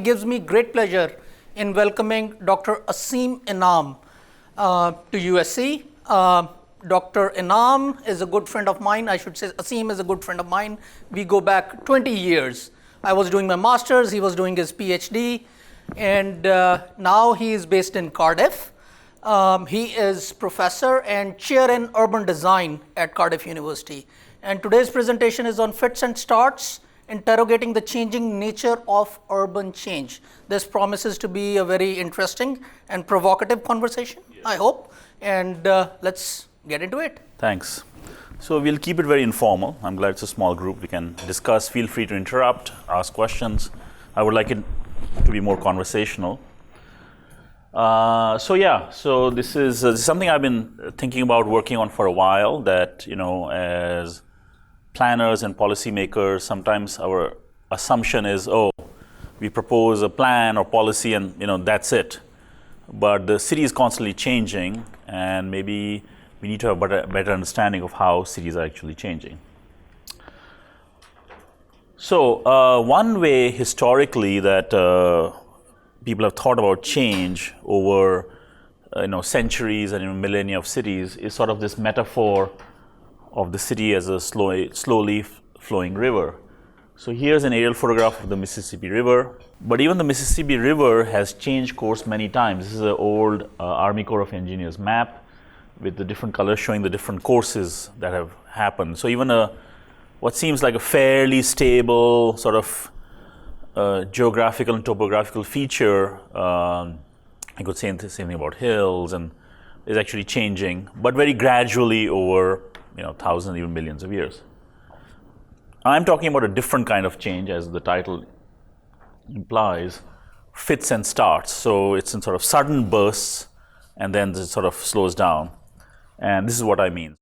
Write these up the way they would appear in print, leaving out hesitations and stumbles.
gives me great pleasure in welcoming Dr. Aseem Inam to USC. Dr. Inam is a good friend of mine. I should say Aseem is a good friend of mine. We go back 20 years. I was doing my master's, he was doing his PhD, and now he is based in Cardiff. He is professor and chair in urban design at Cardiff University. And today's presentation is on fits and starts, interrogating the changing nature of urban change. This promises to be a very interesting and provocative conversation, I hope. And let's get into it. Thanks. So we'll keep it very informal. I'm glad it's a small group. We can discuss. Feel free to interrupt, ask questions. I would like it to be more conversational. So this is something I've been thinking about working on for a while, that, as planners and policymakers, sometimes our assumption is, we propose a plan or policy and, that's it. But the city is constantly changing, and maybe we need to have a better understanding of how cities are actually changing. So one way historically that people have thought about change over centuries and millennia of cities is sort of this metaphor of the city as a slowly flowing river. So here's an aerial photograph of the Mississippi River. But even the Mississippi River has changed course many times. This is an old Army Corps of Engineers map with the different colors showing the different courses that have happened. So even what seems like a fairly stable sort of geographical and topographical feature, I could say the same thing about hills, and is actually changing, but very gradually over thousands, even millions of years. I'm talking about a different kind of change, as the title implies, fits and starts. So it's in sort of sudden bursts, and then it sort of slows down. And this is what I mean.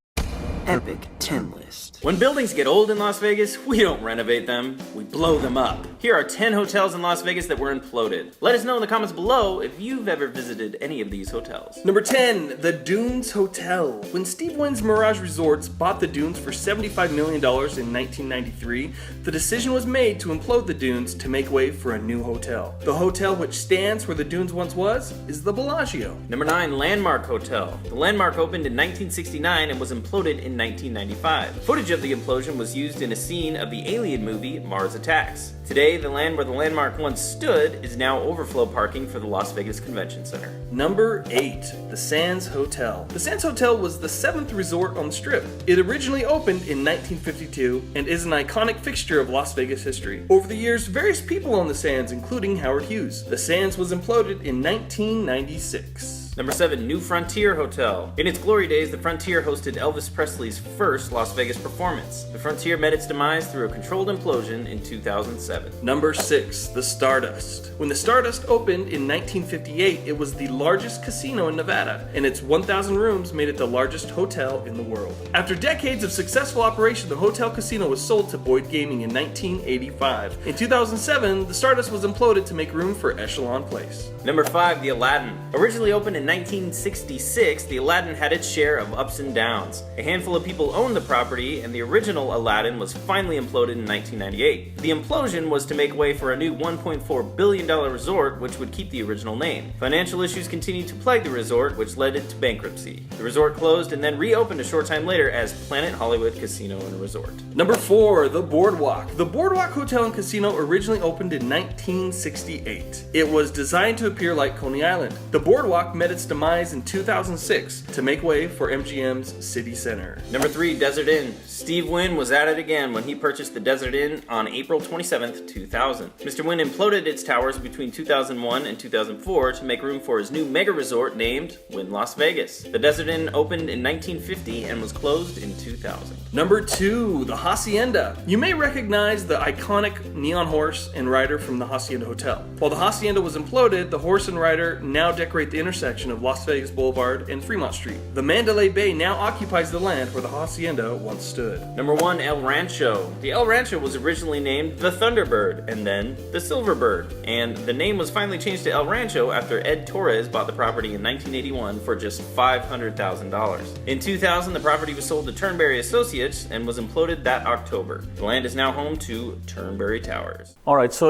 Epic 10 list. When buildings get old in Las Vegas, we don't renovate them, we blow them up. Here are 10 hotels in Las Vegas that were imploded. Let us know in the comments below if you've ever visited any of these hotels. Number 10, the Dunes Hotel. When Steve Wynn's Mirage Resorts bought the Dunes for $75 million in 1993, the decision was made to implode the Dunes to make way for a new hotel. The hotel, which stands where the Dunes once was, is the Bellagio. Number 9, Landmark Hotel. The Landmark opened in 1969 and was imploded in 1995. Footage of the implosion was used in a scene of the Alien movie Mars Attacks. Today, the land where the Landmark once stood is now overflow parking for the Las Vegas Convention Center. Number 8, the Sands Hotel. The Sands Hotel was the 7th resort on the Strip. It originally opened in 1952 and is an iconic fixture of Las Vegas history. Over the years, various people on the Sands, including Howard Hughes. The Sands was imploded in 1996. Number 7, New Frontier Hotel. In its glory days, the Frontier hosted Elvis Presley's first Las Vegas performance. The Frontier met its demise through a controlled implosion in 2007. Number 6, the Stardust. When the Stardust opened in 1958, it was the largest casino in Nevada, and its 1,000 rooms made it the largest hotel in the world. After decades of successful operation, the hotel casino was sold to Boyd Gaming in 1985. In 2007, the Stardust was imploded to make room for Echelon Place. Number 5, the Aladdin. Originally opened in 1966, the Aladdin had its share of ups and downs. A handful of people owned the property, and the original Aladdin was finally imploded in 1998. The implosion was to make way for a new $1.4 billion resort, which would keep the original name. Financial issues continued to plague the resort, which led it to bankruptcy. The resort closed and then reopened a short time later as Planet Hollywood Casino and Resort. Number 4, the Boardwalk. The Boardwalk Hotel and Casino originally opened in 1968. It was designed to appear like Coney Island. The Boardwalk met its demise in 2006 to make way for MGM's City Center. Number 3, Desert Inn. Steve Wynn was at it again when he purchased the Desert Inn on April 27, 2000. Mr. Wynn imploded its towers between 2001 and 2004 to make room for his new mega resort named Wynn Las Vegas. The Desert Inn opened in 1950 and was closed in 2000. Number 2, the Hacienda. You may recognize the iconic neon horse and rider from the Hacienda Hotel. While the Hacienda was imploded, the horse and rider now decorate the intersection of Las Vegas Boulevard and Fremont Street. The Mandalay Bay now occupies the land where the Hacienda once stood. Number 1, El Rancho. The El Rancho was originally named the Thunderbird and then the Silverbird, and the name was finally changed to El Rancho after Ed Torres bought the property in 1981 for just $500,000. In 2000, the property was sold to Turnberry Associates and was imploded that October. The land is now home to Turnberry Towers. All right, so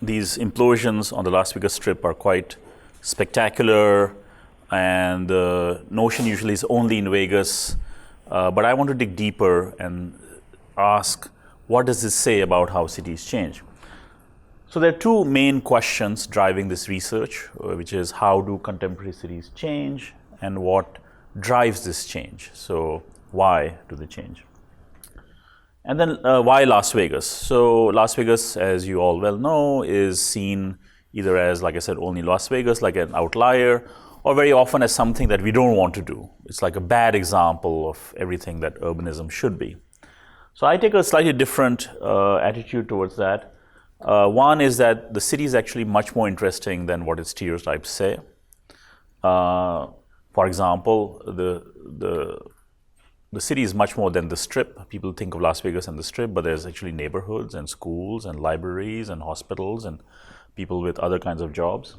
these implosions on the Las Vegas Strip are quite spectacular, and the notion usually is only in Vegas. But I want to dig deeper and ask, what does this say about how cities change? So there are two main questions driving this research, which is how do contemporary cities change and what drives this change? So why do they change? And then why Las Vegas? So Las Vegas, as you all well know, is seen either as, like I said, only Las Vegas, like an outlier, or very often as something that we don't want to do. It's like a bad example of everything that urbanism should be. So I take a slightly different attitude towards that. One is that the city is actually much more interesting than what its stereotypes say. For example, the city is much more than the Strip. People think of Las Vegas and the Strip, but there's actually neighborhoods and schools and libraries and hospitals and people with other kinds of jobs.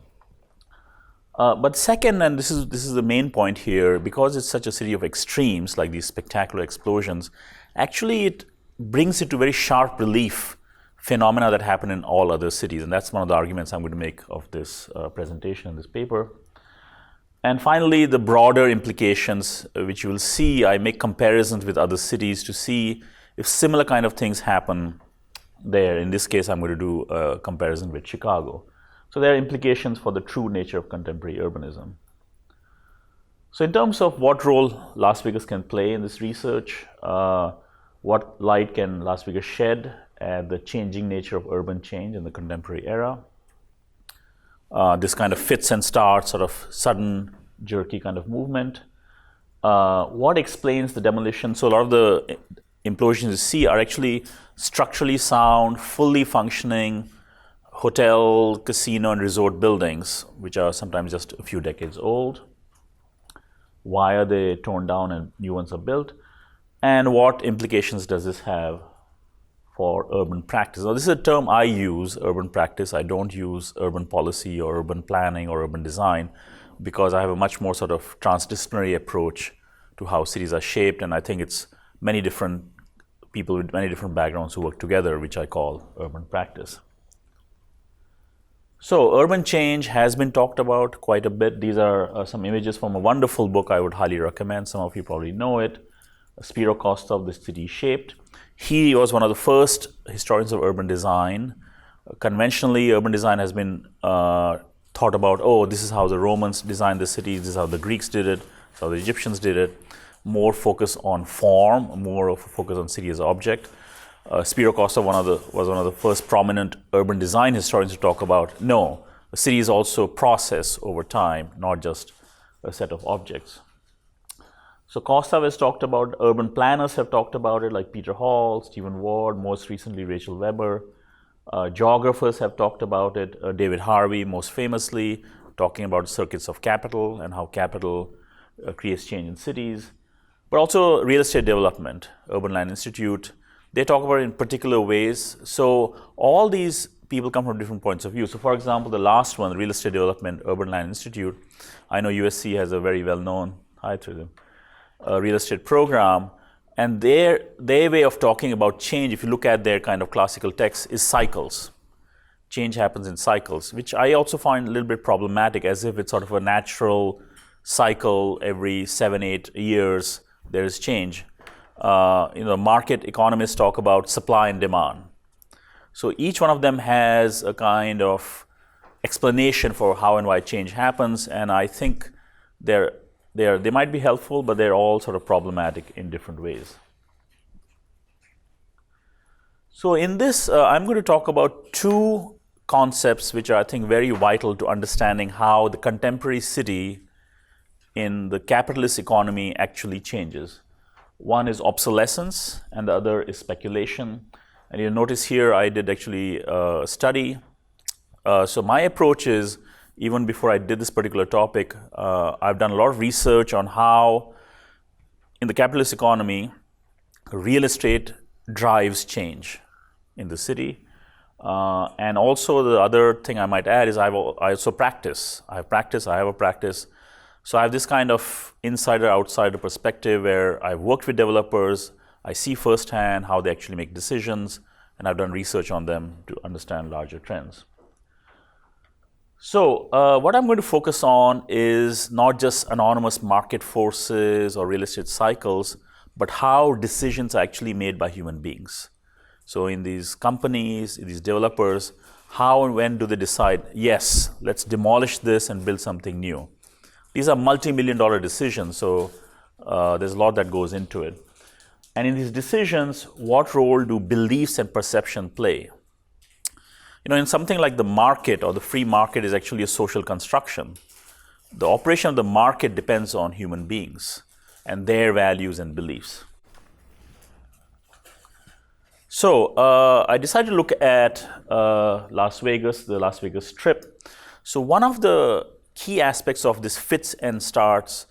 But second, and this is the main point here, because it's such a city of extremes, like these spectacular explosions, actually it brings it to very sharp relief phenomena that happen in all other cities. And that's one of the arguments I'm going to make of this presentation in this paper. And finally, the broader implications, which you will see, I make comparisons with other cities to see if similar kind of things happen there. In this case, I'm going to do a comparison with Chicago. So there are implications for the true nature of contemporary urbanism. So in terms of what role Las Vegas can play in this research, what light can Las Vegas shed at the changing nature of urban change in the contemporary era? This kind of fits and starts, sort of sudden, jerky kind of movement. What explains the demolition? So a lot of the implosions you see are actually structurally sound, fully functioning hotel, casino, and resort buildings, which are sometimes just a few decades old. Why are they torn down and new ones are built? And what implications does this have for urban practice? Now, this is a term I use, urban practice. I don't use urban policy or urban planning or urban design, because I have a much more sort of transdisciplinary approach to how cities are shaped, and I think it's many different people with many different backgrounds who work together, which I call urban practice. So urban change has been talked about quite a bit. These are some images from a wonderful book I would highly recommend. Some of you probably know it, Spiro Kostov, The City Shaped. He was one of the first historians of urban design. Conventionally, urban design has been thought about, oh, this is how the Romans designed the cities, this is how the Greeks did it, this is how the Egyptians did it. More focus on form, more of a focus on city as object. Spiro Kostov was one of the first prominent urban design historians to talk about, no, a city is also a process over time, not just a set of objects. So Kostov has talked about, urban planners have talked about it, like Peter Hall, Stephen Ward, most recently Rachel Weber. Geographers have talked about it, David Harvey most famously, talking about circuits of capital and how capital creates change in cities. But also real estate development, Urban Land Institute, they talk about it in particular ways. So all these people come from different points of view. So for example, the last one, Real Estate Development, Urban Land Institute, I know USC has a very well-known, real estate program, and their way of talking about change, if you look at their kind of classical text, is cycles. Change happens in cycles, which I also find a little bit problematic, as if it's sort of a natural cycle. Every 7-8 years there is change. Market economists talk about supply and demand. So each one of them has a kind of explanation for how and why change happens, and I think they might be helpful, but they're all sort of problematic in different ways. So in this, I'm going to talk about two concepts which are, I think, very vital to understanding how the contemporary city in the capitalist economy actually changes. One is obsolescence, and the other is speculation. And you'll notice here I did actually a study. So my approach is, even before I did this particular topic, I've done a lot of research on how, in the capitalist economy, real estate drives change in the city. And also the other thing I might add is I also practice. I have a practice. So I have this kind of insider-outsider perspective where I've worked with developers, I see firsthand how they actually make decisions, and I've done research on them to understand larger trends. So what I'm going to focus on is not just anonymous market forces or real estate cycles, but how decisions are actually made by human beings. So in these companies, these developers, how and when do they decide, yes, let's demolish this and build something new? These are multi-million-dollar decisions, so there's a lot that goes into it. And in these decisions, what role do beliefs and perception play? You know, in something like the market or the free market is actually a social construction. The operation of the market depends on human beings and their values and beliefs. So I decided to look at Las Vegas, the Las Vegas Strip. So one of the key aspects of this fits and starts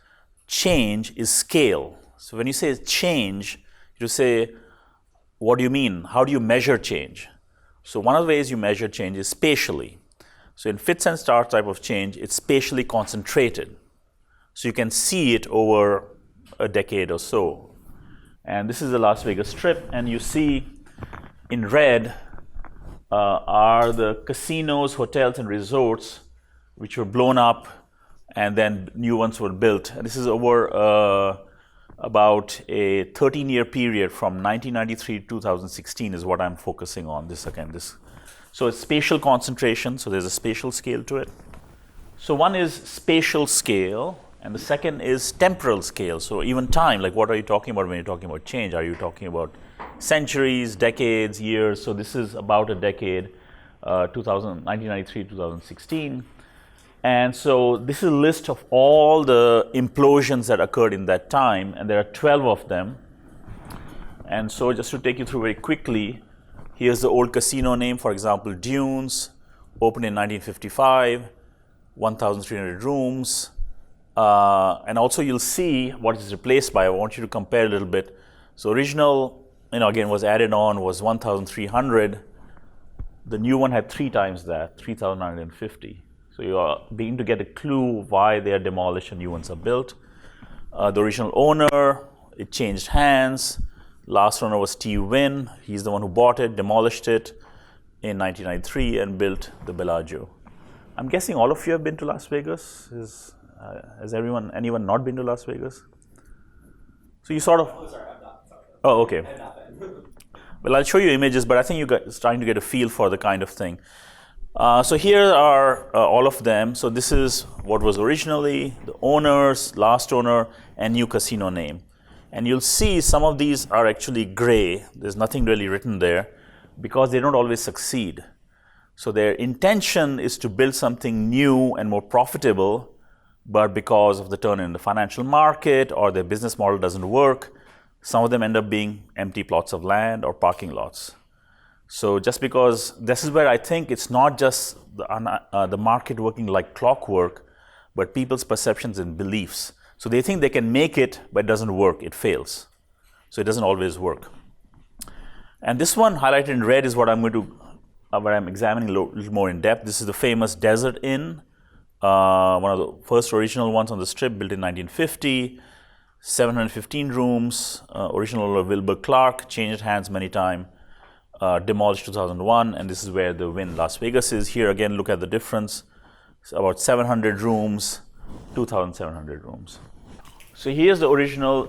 change is scale. So when you say change, you say, what do you mean? How do you measure change? So one of the ways you measure change is spatially. So in fits and starts type of change, it's spatially concentrated. So you can see it over a decade or so. And this is the Las Vegas Strip, and you see in red are the casinos, hotels, and resorts which were blown up, and then new ones were built. And this is over about a 13-year period from 1993 to 2016 is what I'm focusing on. So it's spatial concentration, so there's a spatial scale to it. So one is spatial scale, and the second is temporal scale. So even time, like what are you talking about when you're talking about change? Are you talking about centuries, decades, years? So this is about a decade, 1993 to 2016. And so this is a list of all the implosions that occurred in that time, and there are 12 of them. And so just to take you through very quickly, here's the old casino name, for example, Dunes, opened in 1955, 1,300 rooms. And also you'll see what is replaced by. I want you to compare a little bit. So original, again, was added on was 1,300. The new one had 3 times that, 3,950. So you are beginning to get a clue why they are demolished and new ones are built. The original owner, it changed hands. Last owner was Wynn. He's the one who bought it, demolished it in 1993 and built the Bellagio. I'm guessing all of you have been to Las Vegas. Has anyone not been to Las Vegas? So you sort of... Oh, sorry, I'm not. Sorry. Oh, okay. I've not been. Well, I'll show you images, but I think you're starting to get a feel for the kind of thing. So here are all of them. So this is what was originally the owners, last owner, and new casino name. And you'll see some of these are actually gray. There's nothing really written there because they don't always succeed. So their intention is to build something new and more profitable, but because of the turn in the financial market or their business model doesn't work, some of them end up being empty plots of land or parking lots. So just because this is where I think it's not just the market working like clockwork, but people's perceptions and beliefs. So they think they can make it, but it doesn't work, it fails. So it doesn't always work. And this one highlighted in red is what I'm examining a little more in depth. This is the famous Desert Inn, one of the first original ones on the Strip, built in 1950, 715 rooms, original owner Wilbur Clark, changed hands many times. Demolished 2001, and this is where the Wynn Las Vegas is. Here again, look at the difference. It's about 700 rooms, 2,700 rooms. So here's the original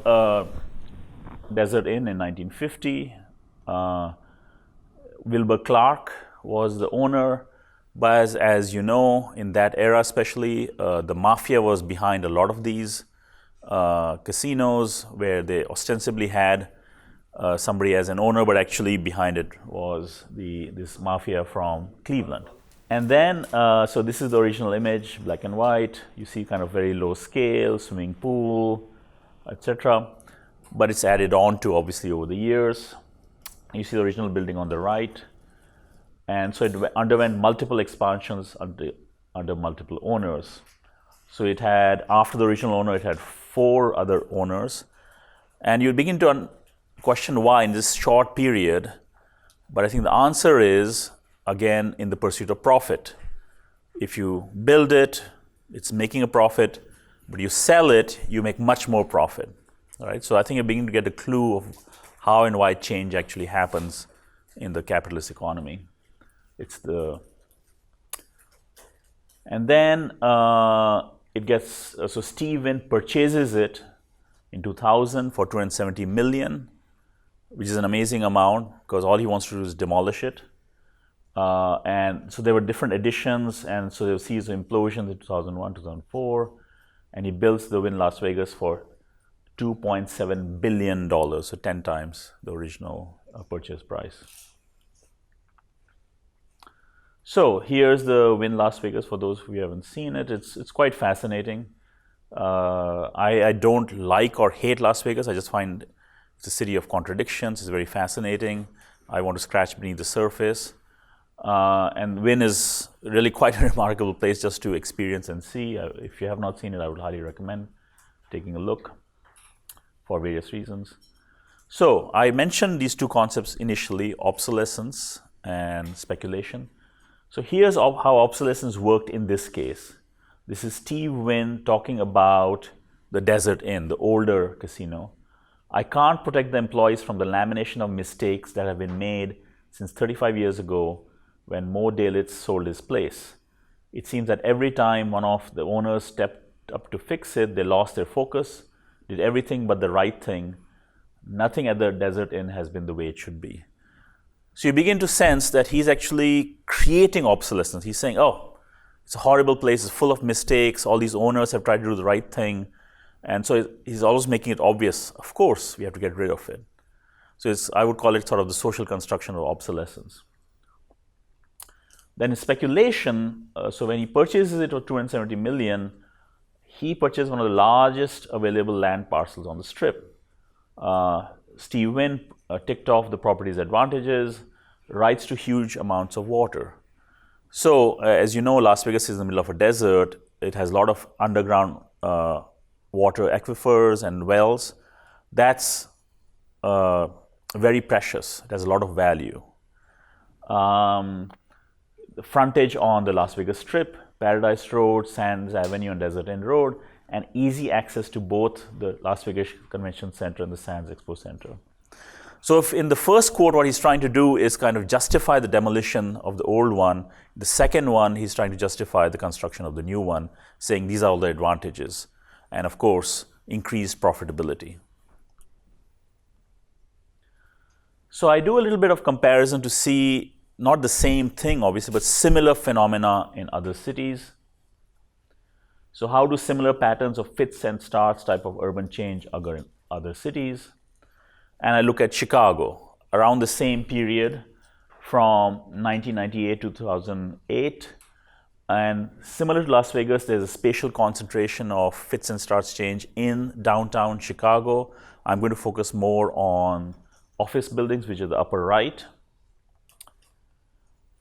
Desert Inn in 1950. Wilbur Clark was the owner, but as you know, in that era especially, the mafia was behind a lot of these casinos where they ostensibly had somebody as an owner, but actually behind it was this mafia from Cleveland. And then, so this is the original image, black and white. You see kind of very low scale, swimming pool, etc. But it's added on to obviously over the years. You see the original building on the right. And so it underwent multiple expansions under multiple owners. So it had, after the original owner, it had 4 other owners. And you begin to question why in this short period, but I think the answer is, again, in the pursuit of profit. If you build it, it's making a profit, but you sell it, you make much more profit. All right, so I think you're beginning to get a clue of how and why change actually happens in the capitalist economy. It's the And then it gets, so Steve Wynn purchases it in 2000 for 270 million, which is an amazing amount because all he wants to do is demolish it. And so there were different editions, and so there were series of implosions in 2001, 2004, and he builds the Wynn Las Vegas for $2.7 billion, so 10 times the original purchase price. So here's the Wynn Las Vegas for those who haven't seen it. It's quite fascinating. I don't like or hate Las Vegas. I just find it's a city of contradictions. It's very fascinating. I want to scratch beneath the surface. And Wynn is really quite a remarkable place just to experience and see. If you have not seen it, I would highly recommend taking a look for various reasons. So I mentioned these two concepts initially, obsolescence and speculation. So here's how obsolescence worked in this case. This is Steve Wynn talking about the Desert Inn, the older casino. I can't protect the employees from the lamination of mistakes that have been made since 35 years ago when Mo Dalitz sold his place. It seems that every time one of the owners stepped up to fix it, they lost their focus, did everything but the right thing. Nothing at the Desert Inn has been the way it should be. So you begin to sense that he's actually creating obsolescence. He's saying, oh, it's a horrible place, it's full of mistakes, all these owners have tried to do the right thing. And so he's always making it obvious, of course, we have to get rid of it. So I would call it sort of the social construction of obsolescence. Then in speculation, so when he purchases it for 270 million, he purchased one of the largest available land parcels on the Strip. Steve Wynn ticked off the property's advantages, rights to huge amounts of water. So as you know, Las Vegas is in the middle of a desert. It has a lot of underground water aquifers and wells. That's very precious. It has a lot of value. The frontage on the Las Vegas Strip, Paradise Road, Sands Avenue, and Desert Inn Road, and easy access to both the Las Vegas Convention Center and the Sands Expo Center. So if in the first quote, what he's trying to do is kind of justify the demolition of the old one. The second one, he's trying to justify the construction of the new one, saying these are all the advantages. And of course, increased profitability. So I do a little bit of comparison to see not the same thing, obviously, but similar phenomena in other cities. So how do similar patterns of fits and starts type of urban change occur in other cities? And I look at Chicago around the same period from 1998 to 2008. And similar to Las Vegas, there's a spatial concentration of fits and starts change in downtown Chicago. I'm going to focus more on office buildings, which are the upper right.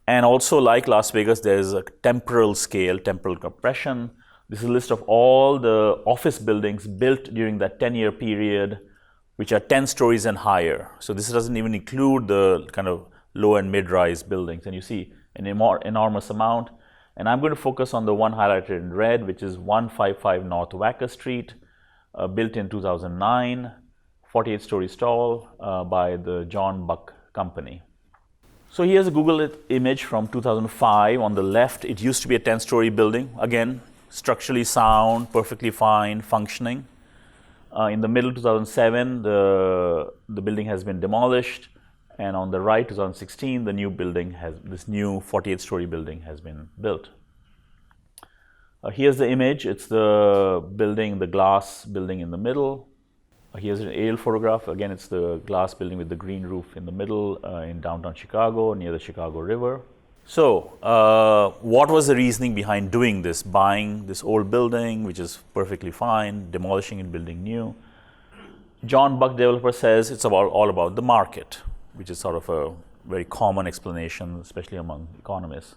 And also, like Las Vegas, there's a temporal scale, temporal compression. This is a list of all the office buildings built during that 10-year period, which are 10 stories and higher. So this doesn't even include the kind of low and mid-rise buildings. And you see an enormous amount. And I'm going to focus on the one highlighted in red, which is 155 North Wacker Street, built in 2009, 48 stories tall by the John Buck Company. So here's a Google image from 2005. On the left, it used to be a 10-story building. Again, structurally sound, perfectly fine, functioning. In the middle, 2007, the building has been demolished. And on the right, 2016, the new building this new 48-story building has been built. Here's the image. It's the building, the glass building in the middle. Here's an aerial photograph. Again, it's the glass building with the green roof in the middle in downtown Chicago, near the Chicago River. So, what was the reasoning behind doing this, buying this old building, which is perfectly fine, demolishing and building new? John Buck, developer, says it's all about the market, which is sort of a very common explanation, especially among economists.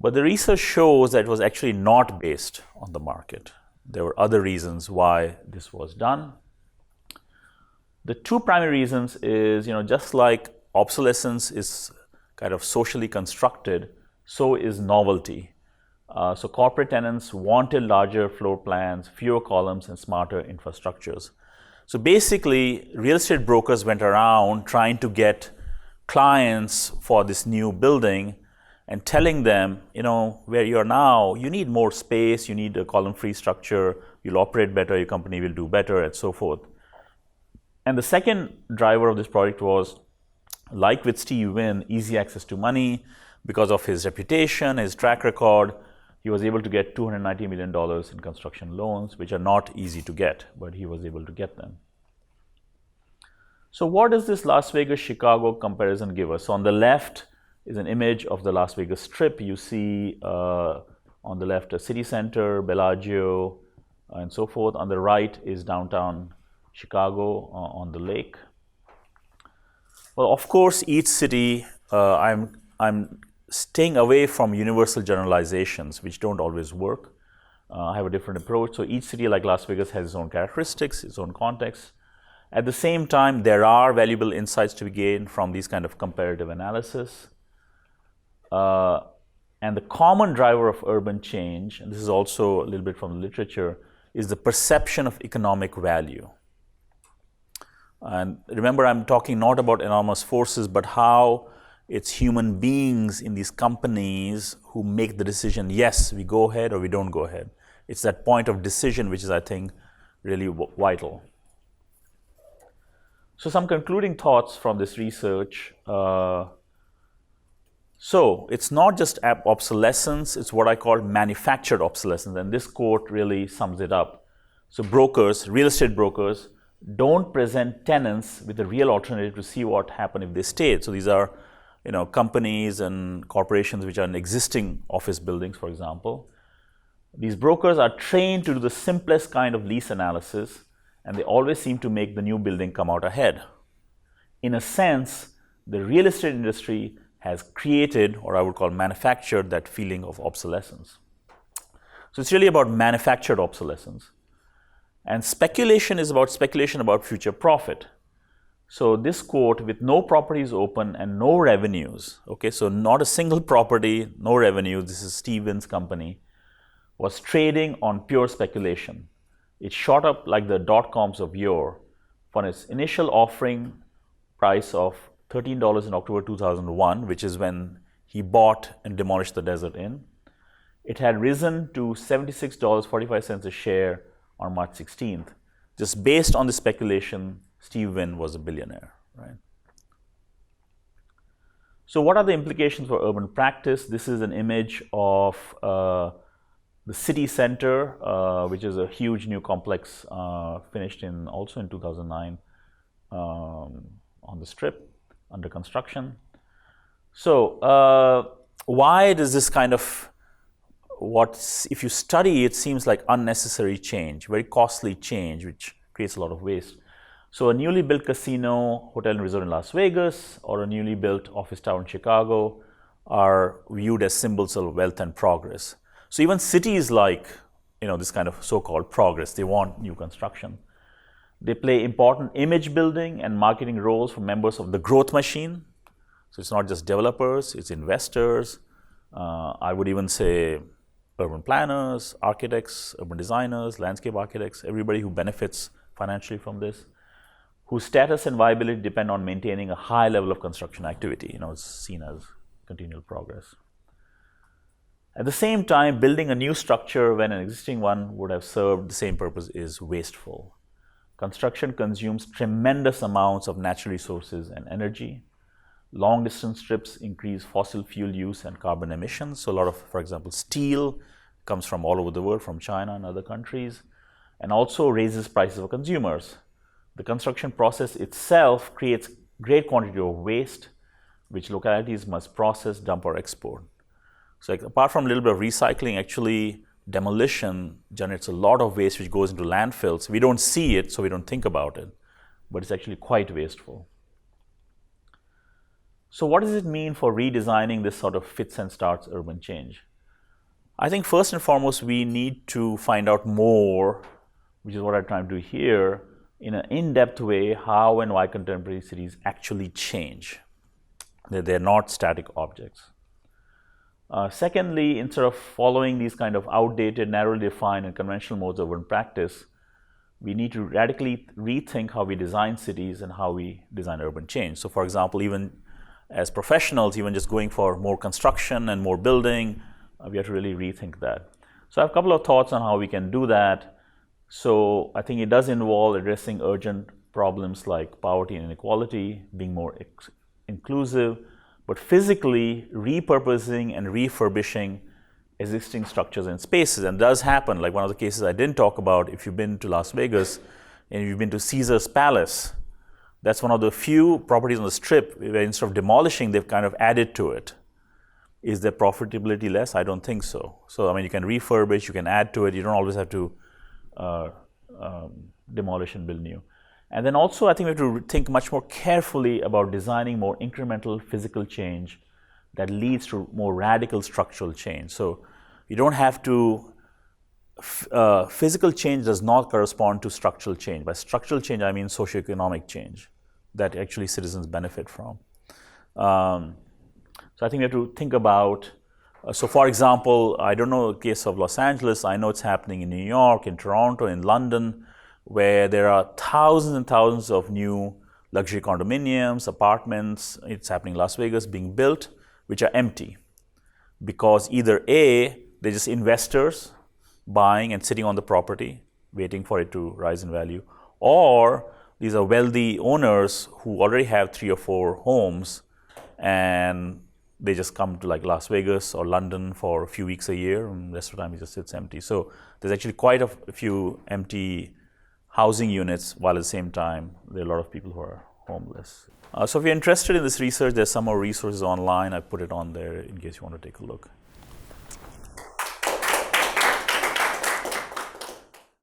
But the research shows that it was actually not based on the market. There were other reasons why this was done. The two primary reasons is, just like obsolescence is kind of socially constructed, so is novelty. So corporate tenants wanted larger floor plans, fewer columns, and smarter infrastructures. So basically, real estate brokers went around trying to get clients for this new building, and telling them, where you are now, you need more space, you need a column-free structure, you'll operate better, your company will do better, and so forth. And the second driver of this project was, like with Steve Wynn, easy access to money. Because of his reputation, his track record, he was able to get $290 million in construction loans, which are not easy to get, but he was able to get them. So what does this Las Vegas-Chicago comparison give us? So on the left is an image of the Las Vegas Strip. You see on the left a city center, Bellagio, and so forth. On the right is downtown Chicago on the lake. Well, of course, each city, I'm staying away from universal generalizations, which don't always work. I have a different approach. So each city, like Las Vegas, has its own characteristics, its own context. At the same time, there are valuable insights to be gained from these kind of comparative analysis. And the common driver of urban change, and this is also a little bit from the literature, is the perception of economic value. And remember, I'm talking not about enormous forces, but how it's human beings in these companies who make the decision, yes, we go ahead or we don't go ahead. It's that point of decision which is, I think, really vital. So some concluding thoughts from this research. So it's not just obsolescence, it's what I call manufactured obsolescence. And this quote really sums it up. So brokers, real estate brokers, don't present tenants with a real alternative to see what happened if they stayed. So these are companies and corporations which are in existing office buildings, for example. These brokers are trained to do the simplest kind of lease analysis, and they always seem to make the new building come out ahead. In a sense, the real estate industry has created, or I would call manufactured, that feeling of obsolescence. So it's really about manufactured obsolescence. And speculation is about speculation about future profit. So this quote, with no properties open and no revenues, okay, so not a single property, no revenue, this is Steve Wynn's company, was trading on pure speculation. It shot up like the dot-coms of yore from its initial offering price of $13 in October 2001, which is when he bought and demolished the Desert Inn. It had risen to $76.45 a share on March 16th. Just based on the speculation, Steve Wynn was a billionaire, right? So what are the implications for urban practice? This is an image of the city center, which is a huge new complex finished also in 2009 on the Strip, under construction. So why does this kind of, if you study, it seems like unnecessary change, very costly change, which creates a lot of waste. So a newly built casino, hotel and resort in Las Vegas, or a newly built office tower in Chicago are viewed as symbols of wealth and progress. So even cities like, this kind of so-called progress, they want new construction. They play important image building and marketing roles for members of the growth machine. So it's not just developers, it's investors. I would even say urban planners, architects, urban designers, landscape architects, everybody who benefits financially from this, whose status and viability depend on maintaining a high level of construction activity. It's seen as continual progress. At the same time, building a new structure when an existing one would have served the same purpose is wasteful. Construction consumes tremendous amounts of natural resources and energy. Long distance strips increase fossil fuel use and carbon emissions. So a lot of, for example, steel comes from all over the world, from China and other countries, and also raises prices for consumers. The construction process itself creates great quantity of waste, which localities must process, dump, or export. So apart from a little bit of recycling, actually demolition generates a lot of waste which goes into landfills. We don't see it, so we don't think about it, but it's actually quite wasteful. So what does it mean for redesigning this sort of fits and starts urban change? I think first and foremost, we need to find out more, which is what I'm trying to do here, in an in-depth way, how and why contemporary cities actually change. That they're not static objects. Secondly, instead of following these kind of outdated, narrowly defined and conventional modes of urban practice, we need to radically rethink how we design cities and how we design urban change. So for example, even as professionals, even just going for more construction and more building, we have to really rethink that. So I have a couple of thoughts on how we can do that. So I think it does involve addressing urgent problems like poverty and inequality, being more inclusive, but physically repurposing and refurbishing existing structures and spaces. And it does happen. Like one of the cases I didn't talk about, if you've been to Las Vegas and you've been to Caesar's Palace, that's one of the few properties on the Strip where instead of demolishing, they've kind of added to it. Is their profitability less? I don't think so. So, I mean, you can refurbish, you can add to it. You don't always have to demolish and build new. And then also, I think we have to think much more carefully about designing more incremental physical change that leads to more radical structural change. So you don't have to, physical change does not correspond to structural change. By structural change, I mean socioeconomic change that actually citizens benefit from. So I think we have to think about, so for example, I don't know the case of Los Angeles, I know it's happening in New York, in Toronto, in London, where there are thousands and thousands of new luxury condominiums, apartments, it's happening in Las Vegas, being built, which are empty. Because either A, they're just investors buying and sitting on the property, waiting for it to rise in value, or these are wealthy owners who already have 3 or 4 homes and they just come to like Las Vegas or London for a few weeks a year, and the rest of the time it just sits empty. So there's actually quite a few empty housing units, while at the same time there are a lot of people who are homeless. So if you're interested in this research, there's some more resources online. I put it on there in case you want to take a look.